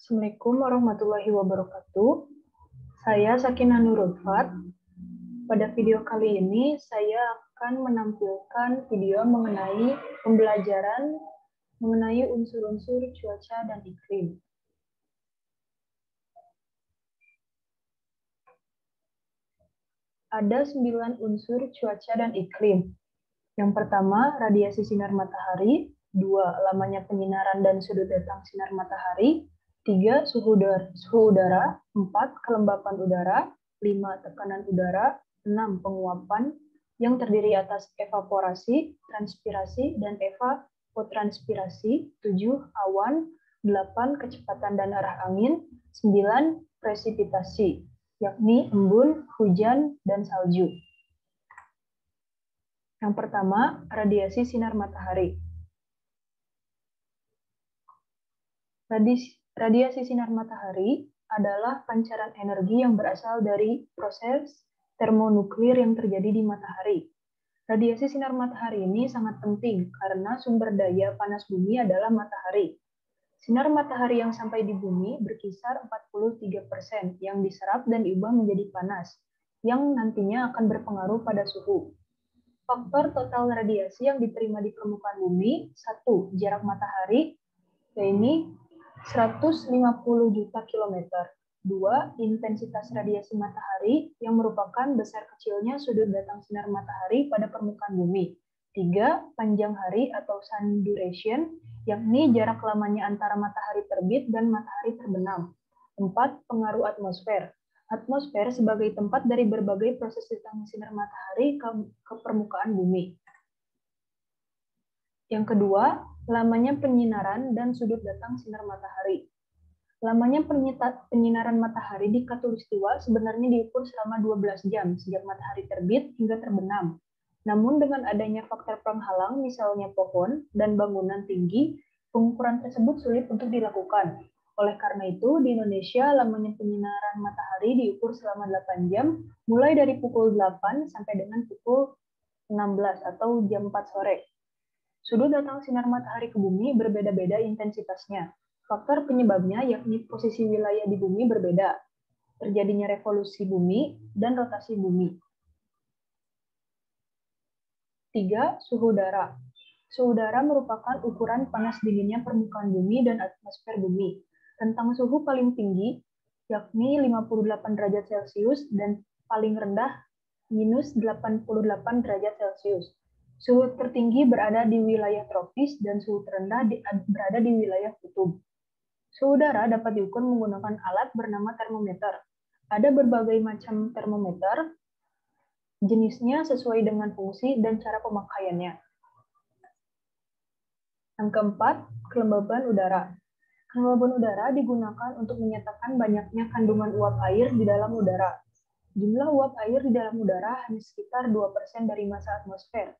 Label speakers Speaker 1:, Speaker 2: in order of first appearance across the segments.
Speaker 1: Assalamualaikum warahmatullahi wabarakatuh. Saya Sakinah Nurulfat. Pada video kali ini, saya akan menampilkan video mengenai pembelajaran mengenai unsur-unsur cuaca dan iklim. Ada 9 unsur cuaca dan iklim. Yang pertama, radiasi sinar matahari. 2, lamanya penyinaran dan sudut datang sinar matahari. 3, suhu udara. 4, kelembapan udara. 5, tekanan udara. 6, penguapan yang terdiri atas evaporasi, transpirasi, dan evapotranspirasi. 7, awan. 8, kecepatan dan arah angin. 9, presipitasi, yakni embun, hujan, dan salju. Yang pertama, radiasi sinar matahari. Radiasi sinar matahari adalah pancaran energi yang berasal dari proses termonuklir yang terjadi di matahari. Radiasi sinar matahari ini sangat penting karena sumber daya panas bumi adalah matahari. Sinar matahari yang sampai di bumi berkisar 43% yang diserap dan diubah menjadi panas, yang nantinya akan berpengaruh pada suhu. Faktor total radiasi yang diterima di permukaan bumi, 1. Jarak matahari, yaitu 150 juta kilometer. 2. Intensitas radiasi matahari, yang merupakan besar kecilnya sudut datang sinar matahari pada permukaan bumi. 3. Panjang hari atau sun duration, yakni jarak lamanya antara matahari terbit dan matahari terbenam. 4. Pengaruh atmosfer. Atmosfer sebagai tempat dari berbagai proses datangnya sinar matahari ke permukaan bumi. Yang kedua, lamanya penyinaran dan sudut datang sinar matahari. Lamanya penyinaran matahari di khatulistiwa sebenarnya diukur selama 12 jam sejak matahari terbit hingga terbenam. Namun dengan adanya faktor penghalang, misalnya pohon dan bangunan tinggi, pengukuran tersebut sulit untuk dilakukan. Oleh karena itu, di Indonesia, lamanya penyinaran matahari diukur selama 8 jam, mulai dari pukul 8 sampai dengan pukul 16 atau jam 4 sore. Sudut datang sinar matahari ke bumi berbeda-beda intensitasnya. Faktor penyebabnya yakni posisi wilayah di bumi berbeda, terjadinya revolusi bumi, dan rotasi bumi. 3. Suhu udara. Suhu udara merupakan ukuran panas dinginnya permukaan bumi dan atmosfer bumi. Rentang suhu paling tinggi, yakni 58 derajat Celcius, dan paling rendah, minus 88 derajat Celcius. Suhu tertinggi berada di wilayah tropis dan suhu terendah berada di wilayah kutub. Suhu udara dapat diukur menggunakan alat bernama termometer. Ada berbagai macam termometer, jenisnya sesuai dengan fungsi dan cara pemakaiannya. Yang keempat, kelembaban udara. Kelembaban udara digunakan untuk menyatakan banyaknya kandungan uap air di dalam udara. Jumlah uap air di dalam udara hanya sekitar 2% dari massa atmosfer.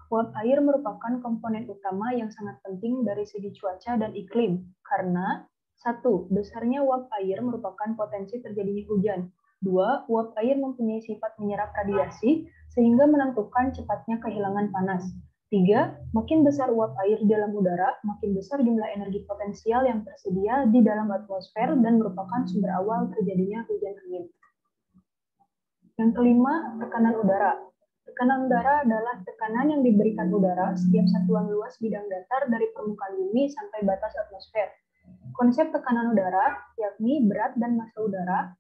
Speaker 1: Uap air merupakan komponen utama yang sangat penting dari segi cuaca dan iklim, karena 1. Besarnya uap air merupakan potensi terjadinya hujan. 2. Uap air mempunyai sifat menyerap radiasi, sehingga menentukan cepatnya kehilangan panas. 3. Makin besar uap air di dalam udara, makin besar jumlah energi potensial yang tersedia di dalam atmosfer dan merupakan sumber awal terjadinya hujan angin. Yang kelima, tekanan udara. Tekanan udara adalah tekanan yang diberikan udara setiap satuan luas bidang datar dari permukaan bumi sampai batas atmosfer. Konsep tekanan udara yakni berat dan massa udara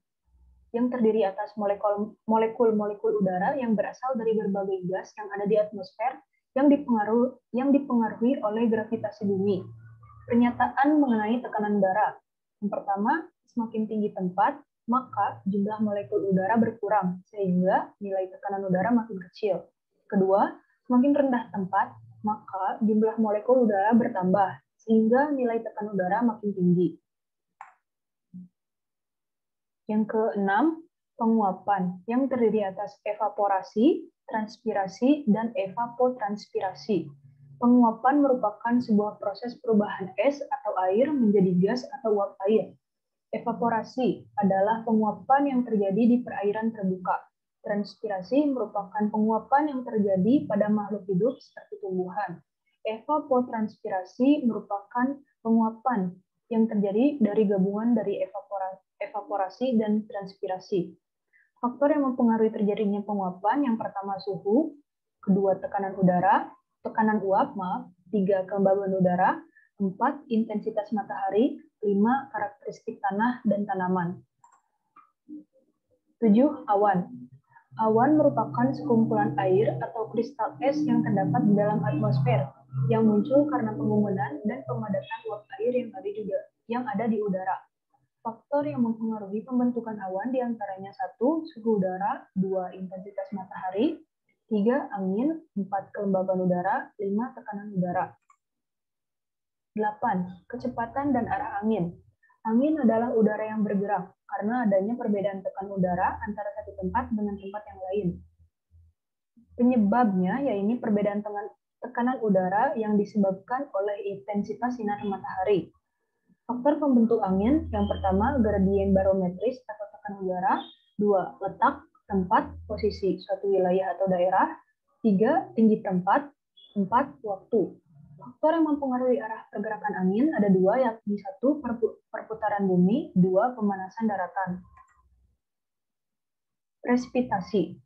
Speaker 1: yang terdiri atas molekul-molekul udara yang berasal dari berbagai gas yang ada di atmosfer yang dipengaruhi oleh gravitasi bumi. Pernyataan mengenai tekanan udara. Yang pertama, semakin tinggi tempat, maka jumlah molekul udara berkurang, sehingga nilai tekanan udara makin kecil. Kedua, semakin rendah tempat, maka jumlah molekul udara bertambah, sehingga nilai tekanan udara makin tinggi. Yang keenam, penguapan, yang terdiri atas evaporasi, transpirasi, dan evapotranspirasi. Penguapan merupakan sebuah proses perubahan es atau air menjadi gas atau uap air. Evaporasi adalah penguapan yang terjadi di perairan terbuka. Transpirasi merupakan penguapan yang terjadi pada makhluk hidup seperti tumbuhan. Evapotranspirasi merupakan penguapan yang terjadi dari gabungan dari evaporasi dan transpirasi. Faktor yang mempengaruhi terjadinya penguapan yang pertama suhu, kedua tekanan uap, 3 kelembaban udara, 4 intensitas matahari, 5 karakteristik tanah dan tanaman. 7 awan. Awan merupakan sekumpulan air atau kristal es yang terdapat di dalam atmosfer yang muncul karena pengumuman dan pemadatan uap air yang ada di udara. Faktor yang mempengaruhi pembentukan awan diantaranya 1 suhu udara, 2 intensitas matahari, 3 angin, 4 kelembaban udara, 5 tekanan udara. 8 kecepatan dan arah angin. Angin adalah udara yang bergerak karena adanya perbedaan tekanan udara antara satu tempat dengan tempat yang lain. Penyebabnya yaitu perbedaan tekanan udara yang disebabkan oleh intensitas sinar matahari. Faktor pembentuk angin yang pertama gradien barometris atau tekanan udara, 2 letak, tempat, posisi suatu wilayah atau daerah, 3 tinggi tempat, 4 waktu. Faktor yang mempengaruhi arah pergerakan angin ada 2, yakni 1 perputaran bumi, 2 pemanasan daratan. Presipitasi.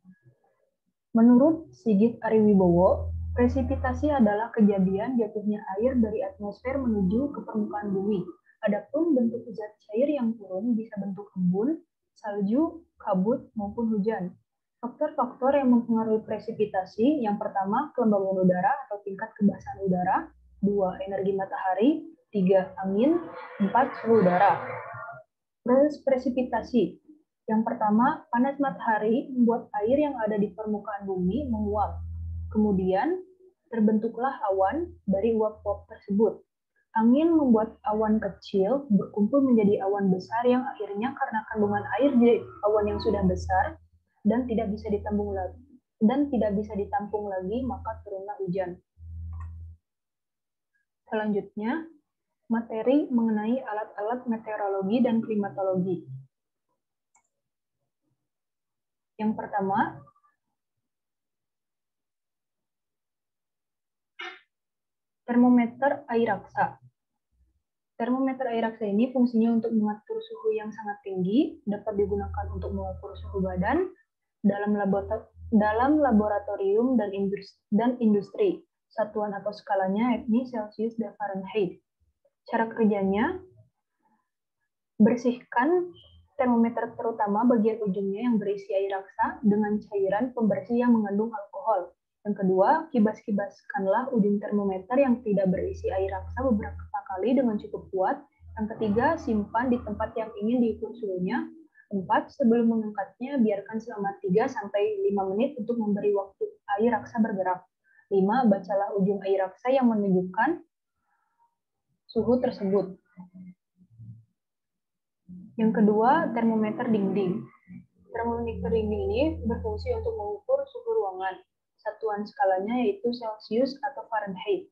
Speaker 1: Menurut Sigit Ariwibowo, presipitasi adalah kejadian jatuhnya air dari atmosfer menuju ke permukaan bumi. Adapun bentuk zat cair yang turun bisa bentuk embun, salju, kabut, maupun hujan. Faktor-faktor yang mempengaruhi presipitasi, yang pertama kelembaban udara atau tingkat kebasahan udara, 2 energi matahari, 3 angin, 4 suhu udara. Proses presipitasi. Yang pertama, panas matahari membuat air yang ada di permukaan bumi menguap. Kemudian, terbentuklah awan dari uap-uap tersebut. Angin membuat awan kecil berkumpul menjadi awan besar yang akhirnya karena kandungan air di awan yang sudah besar dan tidak bisa ditampung lagi, maka turunlah hujan. Selanjutnya, materi mengenai alat-alat meteorologi dan klimatologi. Yang pertama, termometer air raksa. Termometer air raksa ini fungsinya untuk mengatur suhu yang sangat tinggi, dapat digunakan untuk mengukur suhu badan dalam laboratorium dan industri. Satuan atau skalanya yakni Celsius dan Fahrenheit. Cara kerjanya, bersihkan termometer terutama bagian ujungnya yang berisi air raksa dengan cairan pembersih yang mengandung alkohol. Yang kedua, kibas-kibaskanlah ujung termometer yang tidak berisi air raksa beberapa kali dengan cukup kuat. Yang ketiga, simpan di tempat yang ingin diukur suhunya. 4. Sebelum mengangkatnya, biarkan selama 3-5 menit untuk memberi waktu air raksa bergerak. 5. Bacalah ujung air raksa yang menunjukkan suhu tersebut. Yang kedua, termometer dinding. Termometer dinding ini berfungsi untuk mengukur suhu ruangan. Satuan skalanya yaitu Celsius atau Fahrenheit.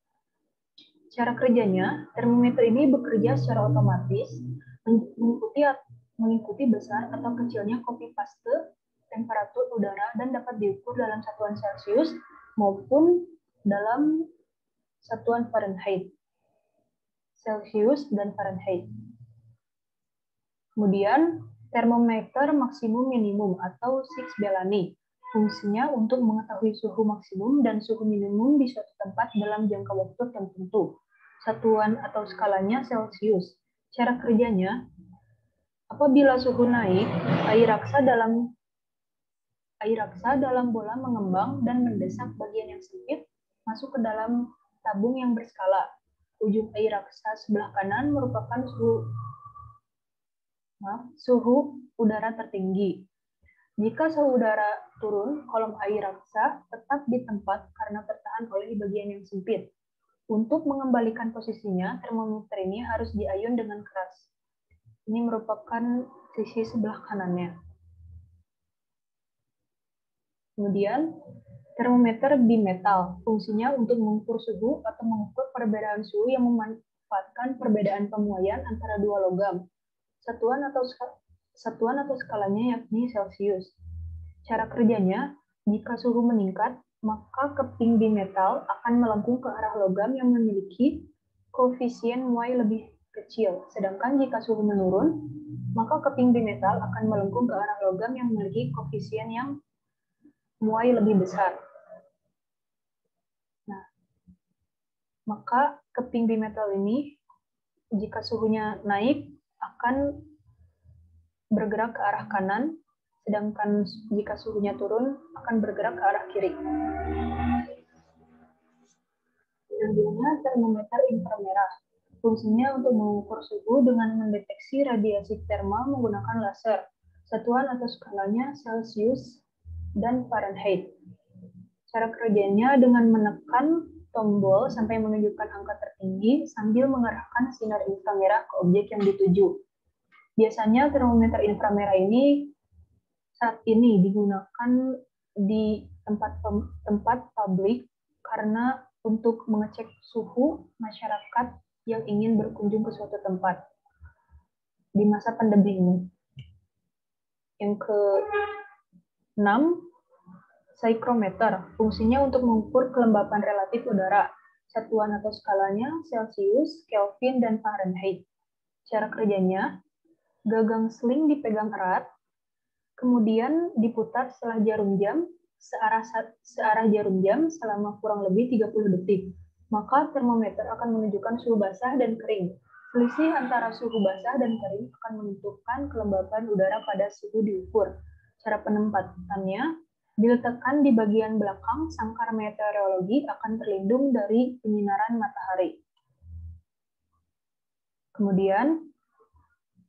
Speaker 1: Cara kerjanya, termometer ini bekerja secara otomatis, mengikuti besar atau kecilnya copy paste temperatur udara dan dapat diukur dalam satuan Celsius maupun dalam satuan Fahrenheit. Celsius dan Fahrenheit. Kemudian, termometer maksimum minimum atau 6 Belani. Fungsinya untuk mengetahui suhu maksimum dan suhu minimum di suatu tempat dalam jangka waktu tertentu. Satuan atau skalanya Celsius. Cara kerjanya, apabila suhu naik, air raksa dalam bola mengembang dan mendesak bagian yang sempit masuk ke dalam tabung yang berskala. Ujung air raksa sebelah kanan merupakan suhu udara tertinggi. Jika suhu udara turun, kolom air raksa tetap di tempat karena tertahan oleh bagian yang sempit. Untuk mengembalikan posisinya, termometer ini harus diayun dengan keras. Ini merupakan sisi sebelah kanannya. Kemudian, termometer bimetal. Fungsinya untuk mengukur suhu atau mengukur perbedaan suhu yang memanfaatkan perbedaan pemuaian antara dua logam. Satuan atau skalanya yakni Celsius. Cara kerjanya, jika suhu meningkat, maka keping bimetal akan melengkung ke arah logam yang memiliki koefisien Y lebih kecil. Sedangkan jika suhu menurun, maka keping bimetal akan melengkung ke arah logam yang memiliki koefisien yang muai lebih besar. Nah, maka keping bimetal ini jika suhunya naik akan bergerak ke arah kanan, sedangkan jika suhunya turun akan bergerak ke arah kiri. Selanjutnya, termometer inframerah. Fungsinya untuk mengukur suhu dengan mendeteksi radiasi termal menggunakan laser. Satuan atau skalanya Celsius dan Fahrenheit. Cara kerjanya dengan menekan tombol sampai menunjukkan angka tertinggi sambil mengarahkan sinar inframerah ke objek yang dituju. Biasanya termometer inframerah ini saat ini digunakan di tempat publik karena untuk mengecek suhu masyarakat yang ingin berkunjung ke suatu tempat di masa pandemi ini. Yang ke-6, psychrometer. Fungsinya untuk mengukur kelembapan relatif udara. Satuan atau skalanya Celsius, Kelvin, dan Fahrenheit. Cara kerjanya, gagang sling dipegang erat, kemudian diputar setelah jarum jam, searah jarum jam selama kurang lebih 30 detik. Maka termometer akan menunjukkan suhu basah dan kering. Selisih antara suhu basah dan kering akan menentukan kelembapan udara pada suhu diukur. Cara penempatannya, diletakkan di bagian belakang sangkar meteorologi akan terlindung dari penyinaran matahari. Kemudian,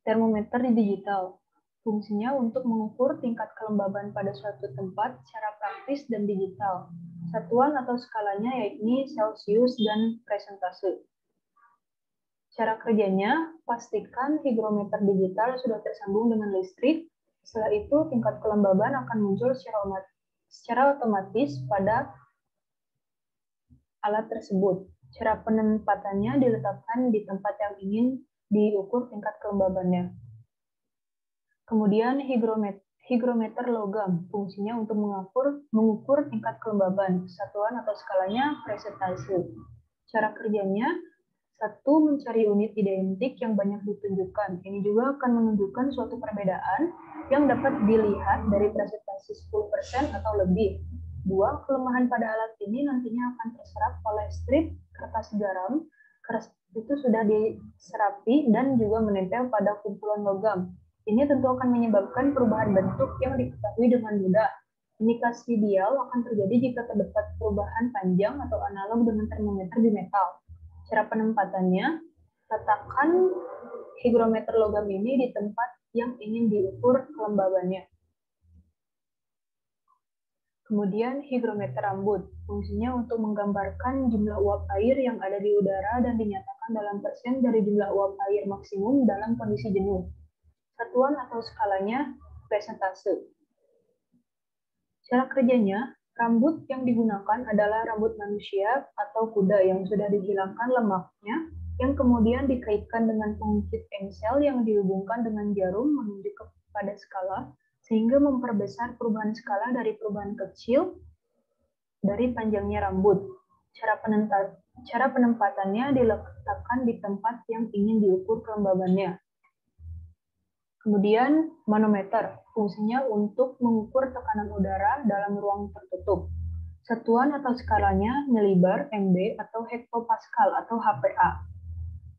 Speaker 1: termometer digital. Fungsinya untuk mengukur tingkat kelembaban pada suatu tempat secara praktis dan digital. Satuan atau skalanya yakni Celsius dan persentase. Cara kerjanya, pastikan hygrometer digital sudah tersambung dengan listrik. Setelah itu, tingkat kelembaban akan muncul secara otomatis pada alat tersebut. Cara penempatannya diletakkan di tempat yang ingin diukur tingkat kelembabannya. Kemudian hygrometer logam, fungsinya untuk mengukur tingkat kelembaban, satuan atau skalanya persentase. Cara kerjanya, satu, mencari unit identik yang banyak ditunjukkan. Ini juga akan menunjukkan suatu perbedaan yang dapat dilihat dari presentasi 10% atau lebih. Dua, kelemahan pada alat ini nantinya akan terserap oleh strip kertas garam. Kertas itu sudah diserapi dan juga menempel pada kumpulan logam. Ini tentu akan menyebabkan perubahan bentuk yang diketahui dengan mudah. Indikasi dial akan terjadi jika terdapat perubahan panjang atau analog dengan termometer di metal. Cara penempatannya, letakkan hygrometer logam ini di tempat yang ingin diukur kelembabannya. Kemudian hygrometer rambut, fungsinya untuk menggambarkan jumlah uap air yang ada di udara dan dinyatakan dalam persen dari jumlah uap air maksimum dalam kondisi jenuh. Satuan atau skalanya persentase. Cara kerjanya, rambut yang digunakan adalah rambut manusia atau kuda yang sudah dihilangkan lemaknya, yang kemudian dikaitkan dengan pengungkit engsel yang dihubungkan dengan jarum menuju kepada skala, sehingga memperbesar perubahan skala dari perubahan kecil dari panjangnya rambut. Cara penempatannya diletakkan di tempat yang ingin diukur kelembabannya. Kemudian manometer, fungsinya untuk mengukur tekanan udara dalam ruang tertutup. Satuan atau skalanya milibar, MB, atau hektopascal atau HPA.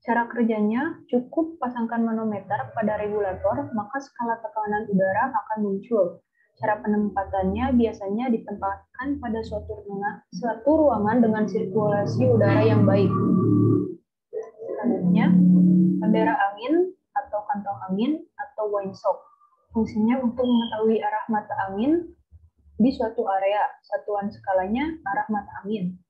Speaker 1: Cara kerjanya, cukup pasangkan manometer pada regulator, maka skala tekanan udara akan muncul. Cara penempatannya biasanya ditempatkan pada suatu ruangan dengan sirkulasi udara yang baik. Selanjutnya, bendera angin atau kantong angin atau windsock. Fungsinya untuk mengetahui arah mata angin di suatu area. Satuan skalanya arah mata angin.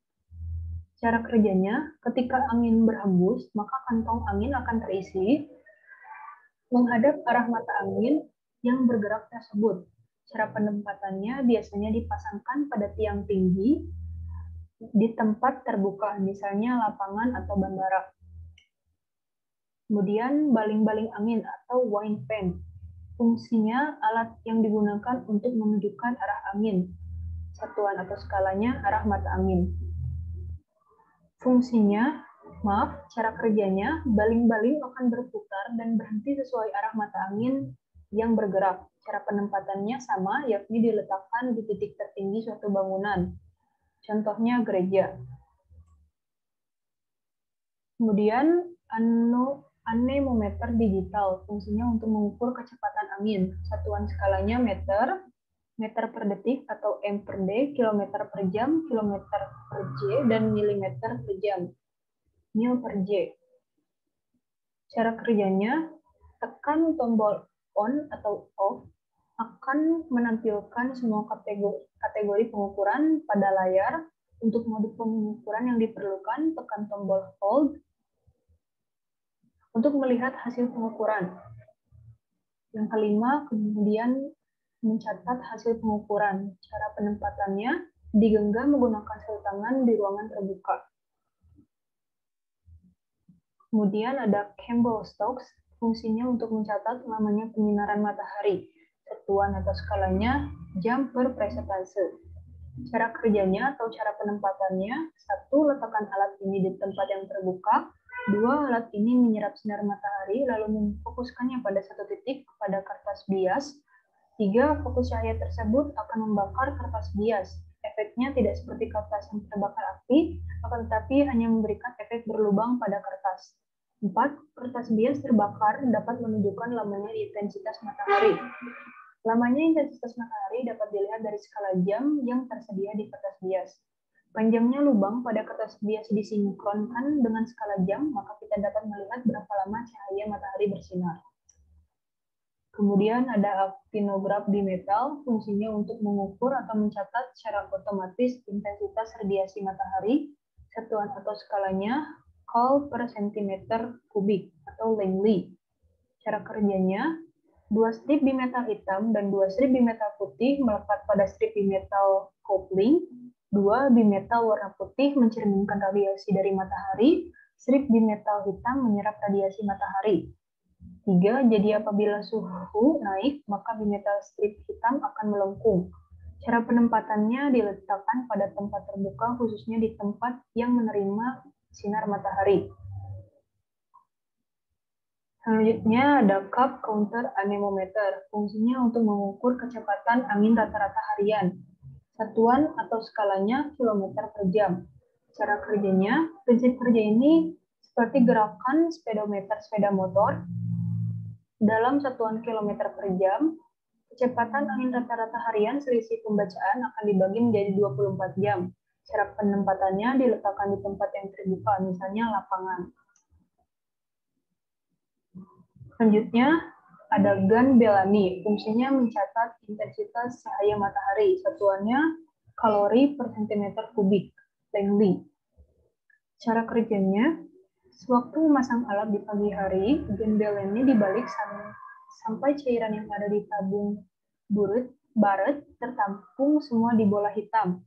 Speaker 1: Cara kerjanya, ketika angin berhembus, maka kantong angin akan terisi menghadap arah mata angin yang bergerak tersebut. Cara penempatannya biasanya dipasangkan pada tiang tinggi di tempat terbuka, misalnya lapangan atau bandara. Kemudian baling-baling angin atau wind fan. Fungsinya alat yang digunakan untuk menunjukkan arah angin. Satuan atau skalanya arah mata angin. Fungsinya Maaf, cara kerjanya, baling-baling akan berputar dan berhenti sesuai arah mata angin yang bergerak. Cara penempatannya sama, yakni diletakkan di titik tertinggi suatu bangunan. Contohnya gereja. Kemudian, anemometer digital, fungsinya untuk mengukur kecepatan angin. Satuan skalanya meter, meter per detik atau M per D, kilometer per jam, kilometer per J, dan milimeter per jam. Mil per J. Cara kerjanya, tekan tombol on atau off akan menampilkan semua kategori pengukuran pada layar. Untuk mode pengukuran yang diperlukan, tekan tombol hold untuk melihat hasil pengukuran. Yang kelima, kemudian mencatat hasil pengukuran. Cara penempatannya, digenggam menggunakan sel tangan di ruangan terbuka. Kemudian ada Campbell Stokes, fungsinya untuk mencatat lamanya penyinaran matahari. Satuan atau skalanya jam per presentase. Cara kerjanya atau cara penempatannya, 1. Letakkan alat ini di tempat yang terbuka. 2. Alat ini menyerap sinar matahari lalu memfokuskannya pada satu titik pada kertas bias. 3. Fokus cahaya tersebut akan membakar kertas bias. Efeknya tidak seperti kertas yang terbakar api, akan tetapi hanya memberikan efek berlubang pada kertas. 4. Kertas bias terbakar dapat menunjukkan lamanya intensitas matahari. Lamanya intensitas matahari dapat dilihat dari skala jam yang tersedia di kertas bias. Panjangnya lubang pada kertas bias disinkronkan dengan skala jam, maka kita dapat melihat berapa lama cahaya matahari bersinar. Kemudian ada actinograph bimetal, fungsinya untuk mengukur atau mencatat secara otomatis intensitas radiasi matahari. Satuan atau skalanya Coul per centimeter kubik atau Langley. Cara kerjanya, 2 strip bimetal hitam dan 2 strip bimetal putih melekat pada strip bimetal coupling. 2 bimetal warna putih mencerminkan radiasi dari matahari. Strip bimetal hitam menyerap radiasi matahari. 3. Jadi apabila suhu naik, maka bimetal strip hitam akan melengkung. Cara penempatannya diletakkan pada tempat terbuka, khususnya di tempat yang menerima sinar matahari. Selanjutnya ada cup counter anemometer, fungsinya untuk mengukur kecepatan angin rata-rata harian. Satuan atau skalanya kilometer per jam. Cara kerjanya, prinsip kerja ini seperti gerakan speedometer sepeda motor. Dalam satuan kilometer per jam, kecepatan angin rata-rata harian selisih pembacaan akan dibagi menjadi 24 jam. Cara penempatannya diletakkan di tempat yang terbuka, misalnya lapangan. Selanjutnya, ada gun Bellamy. Fungsinya mencatat intensitas cahaya matahari. Satuannya kalori per centimeter kubik, Langley. Cara kerjanya, sewaktu memasang alat di pagi hari, gun Bellamy dibalik sampai cairan yang ada di tabung baret tertampung semua di bola hitam.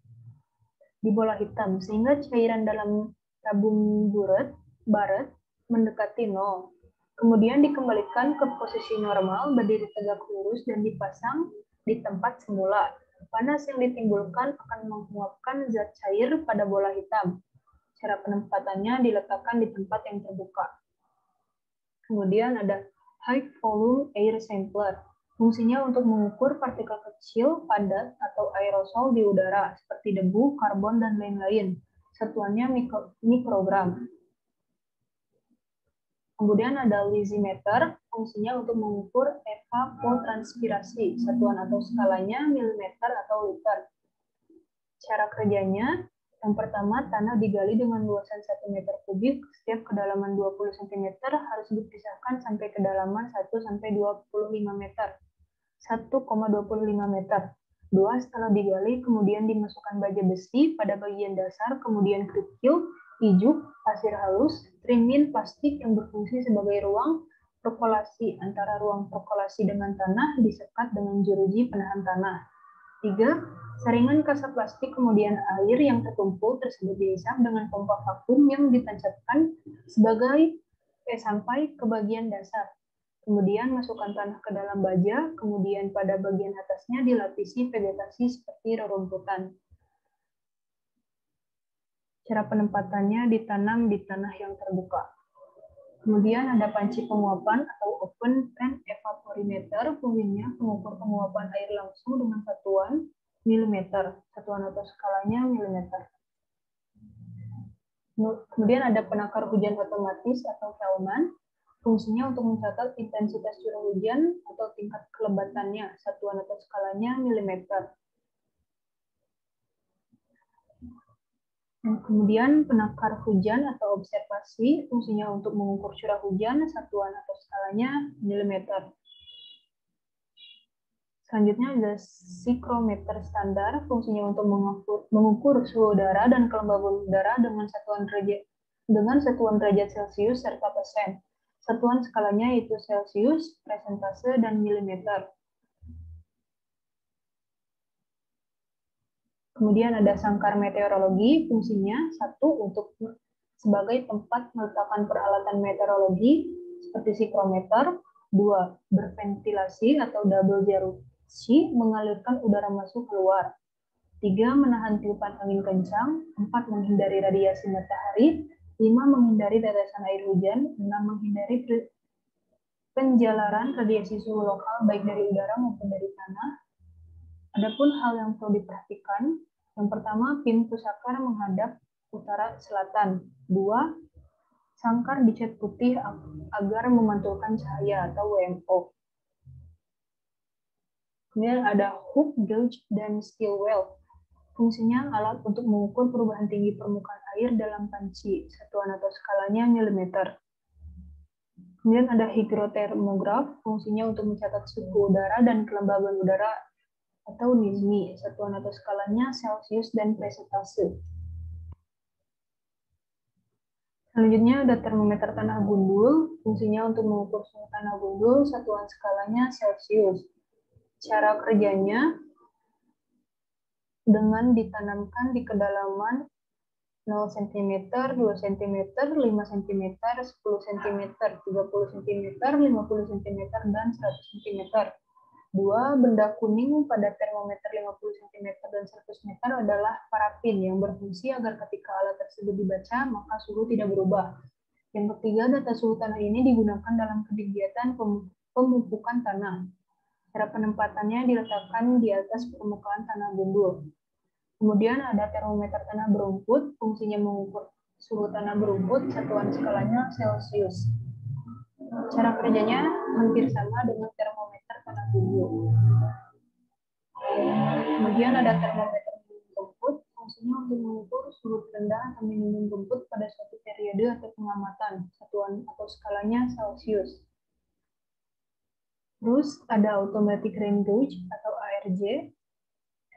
Speaker 1: Sehingga cairan dalam tabung baret mendekati nol. Kemudian dikembalikan ke posisi normal, berdiri tegak lurus, dan dipasang di tempat semula. Panas yang ditimbulkan akan menguapkan zat cair pada bola hitam. Cara penempatannya diletakkan di tempat yang terbuka. Kemudian ada high volume air sampler. Fungsinya untuk mengukur partikel kecil, padat, atau aerosol di udara, seperti debu, karbon, dan lain-lain. Satuannya mikrogram. Kemudian ada lysimeter, fungsinya untuk mengukur evapotranspirasi, satuan atau skalanya milimeter atau liter. Cara kerjanya, yang pertama tanah digali dengan luasan 1 meter kubik, setiap kedalaman 20 cm harus dipisahkan sampai kedalaman 1-25 meter. 1,25 meter. 2. Setelah digali, kemudian dimasukkan baja besi pada bagian dasar, kemudian kerikil, ijuk, pasir halus, trimin plastik yang berfungsi sebagai ruang perkolasi antara ruang perkolasi dengan tanah disekat dengan jeruji penahan tanah. 3. Saringan kasa plastik kemudian air yang terkumpul tersebut dihisap dengan pompa vakum yang ditancapkan sampai ke bagian dasar. Kemudian masukkan tanah ke dalam baja, kemudian pada bagian atasnya dilapisi vegetasi seperti rerumputan. Cara penempatannya ditanam di tanah yang terbuka. Kemudian ada panci penguapan atau open pan evaporimeter, fungsinya mengukur penguapan air langsung dengan satuan milimeter, satuan atau skalanya milimeter. Kemudian ada penakar hujan otomatis atau Hellman, fungsinya untuk mencatat intensitas curah hujan atau tingkat kelebatannya, satuan atau skalanya milimeter. Kemudian penakar hujan atau observasi, fungsinya untuk mengukur curah hujan, satuan atau skalanya milimeter. Selanjutnya ada psikrometer standar, fungsinya untuk mengukur suhu udara dan kelembaban udara dengan satuan derajat Celcius serta persen. Satuan skalanya yaitu Celcius, persentase, dan milimeter. Kemudian ada sangkar meteorologi, fungsinya satu untuk sebagai tempat meletakkan peralatan meteorologi seperti psikrometer, dua berventilasi atau double zerosi mengalirkan udara masuk keluar, tiga menahan tiupan angin kencang, empat menghindari radiasi matahari, lima menghindari tetesan air hujan, enam menghindari penjalaran radiasi suhu lokal baik dari udara maupun dari tanah. Adapun hal yang perlu diperhatikan, yang pertama, pintu sangkar menghadap utara-selatan. Dua, sangkar dicat putih agar memantulkan cahaya atau WMO. Kemudian ada hook, gauge, dan steel well. Fungsinya alat untuk mengukur perubahan tinggi permukaan air dalam panci, satuan atau skalanya milimeter. Kemudian ada hygrotermograf, fungsinya untuk mencatat suhu udara dan kelembaban udara atau NISMI, satuan atau skalanya Celcius dan persentase. Selanjutnya ada termometer tanah gundul, fungsinya untuk mengukur suhu tanah gundul, satuan skalanya Celcius. Cara kerjanya dengan ditanamkan di kedalaman 0 cm, 2 cm, 5 cm, 10 cm, 30 cm, 50 cm, dan 100 cm. Dua, benda kuning pada termometer 50 cm dan 100 meter adalah parafin yang berfungsi agar ketika alat tersebut dibaca, maka suhu tidak berubah. Yang ketiga, data suhu tanah ini digunakan dalam kegiatan pemupukan tanah. Cara penempatannya diletakkan di atas permukaan tanah gundul. Kemudian ada termometer tanah berumput, fungsinya mengukur suhu tanah berumput, satuan skalanya Celcius. Cara kerjanya hampir sama dengan termometer tanah gundul. Kemudian ada termometer minimum rumput, fungsinya untuk mengukur suhu terendah atau minimum rumput pada suatu periode atau pengamatan, satuan atau skalanya Celcius. Terus ada automatic rain gauge atau ARG,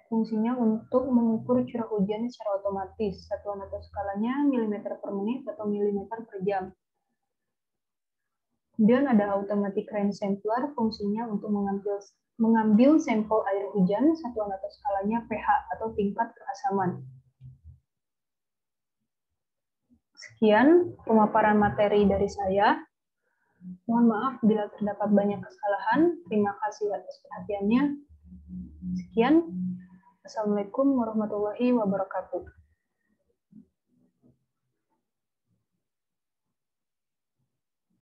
Speaker 1: fungsinya untuk mengukur curah hujan secara otomatis, satuan atau skalanya milimeter per menit atau milimeter per jam. Kemudian ada automatic rain sampler, fungsinya untuk mengambil sampel air hujan, satuan atau skalanya pH atau tingkat keasaman. Sekian pemaparan materi dari saya. Mohon maaf bila terdapat banyak kesalahan. Terima kasih atas perhatiannya. Sekian. Assalamualaikum warahmatullahi wabarakatuh.